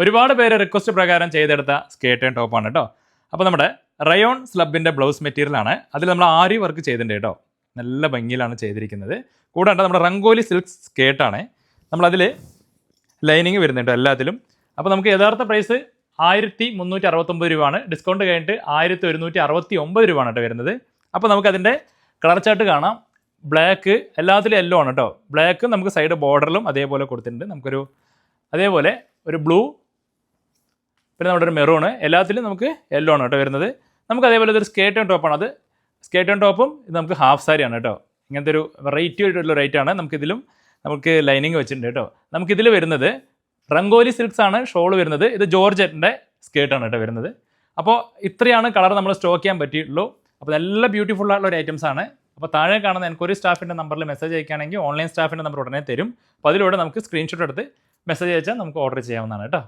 ഒരുപാട് പേര് റിക്വസ്റ്റ് പ്രകാരം ചെയ്തെടുത്ത സ്കേർട്ട് ആൻഡ് ടോപ്പാണ് കേട്ടോ. അപ്പോൾ നമ്മുടെ റയോൺ സ്ലബിൻ്റെ ബ്ലൗസ് മെറ്റീരിയലാണ്. അതിൽ നമ്മൾ ആരി വർക്ക് ചെയ്തിട്ടുണ്ട് കേട്ടോ. നല്ല ഭംഗിയിലാണ് ചെയ്തിരിക്കുന്നത്. കൂടാണ്ട് നമ്മുടെ റംഗോലി സിൽക്ക് സ്കേർട്ടാണ്. നമ്മളതിൽ ലൈനിങ് വരുന്നുണ്ട് എല്ലാത്തിലും. അപ്പോൾ നമുക്ക് യഥാർത്ഥ പ്രൈസ് 1369 രൂപയാണ്. ഡിസ്കൗണ്ട് കഴിഞ്ഞിട്ട് 1169 രൂപയാണ് കേട്ടോ വരുന്നത്. അപ്പോൾ നമുക്കതിൻ്റെ കളർ ചാർട്ട് കാണാം. ബ്ലാക്ക് എല്ലാത്തിലും യെല്ലോ ആണ് കേട്ടോ. ബ്ലാക്ക് നമുക്ക് സൈഡ് ബോർഡറിലും അതേപോലെ കൊടുത്തിട്ടുണ്ട്. നമുക്കൊരു അതേപോലെ ഒരു ബ്ലൂ, പിന്നെ നമ്മുടെ ഒരു മെറൂണ്, എല്ലാത്തിലും നമുക്ക് യെല്ലോ ആണ് കേട്ടോ വരുന്നത്. നമുക്ക് അതേപോലെ ഇതൊരു സ്കേർട്ട് ആൻഡ് ടോപ്പാണ്. അത് സ്കേർട്ട് ആൻഡ് ടോപ്പും ഇത് നമുക്ക് ഹാഫ് സാരിയാണ് കേട്ടോ. ഇങ്ങനത്തെ ഒരു വെറൈറ്റി ആയിട്ടുള്ള റേറ്റാണ്. നമുക്ക് ലൈനിങ് വെച്ചിട്ടുണ്ട് കേട്ടോ. നമുക്കിതിൽ വരുന്നത് റംഗോലി സിൽക്സ് ആണ് ഷോൾ വരുന്നത്. ഇത് ജോർജറ്റിൻ്റെ സ്കേർട്ടാണ് കേട്ടോ വരുന്നത്. അപ്പോൾ ഇത്രയാണ് കളർ നമ്മൾ സ്റ്റോക്ക് ചെയ്യാൻ പറ്റിയിട്ടുള്ളൂ. അപ്പോൾ നല്ല ബ്യൂട്ടിഫുൾ ആയിട്ടുള്ള ഒരു ഐറ്റംസ് ആണ്. അപ്പോൾ താഴെ കാണുന്ന എൻക്വയറി സ്റ്റാഫിൻ്റെ നമ്പറിൽ മെസ്സേജ് അയക്കുകയാണെങ്കിൽ ഓൺലൈൻ സ്റ്റാഫിൻ്റെ നമ്പർ ഉടനെ തരും. അപ്പോൾ അതിലൂടെ നമുക്ക് സ്ക്രീൻഷോട്ട് എടുത്ത് മെസ്സേജ് അയച്ചാൽ നമുക്ക് ഓർഡർ ചെയ്യാവുന്നതാണ് കേട്ടോ.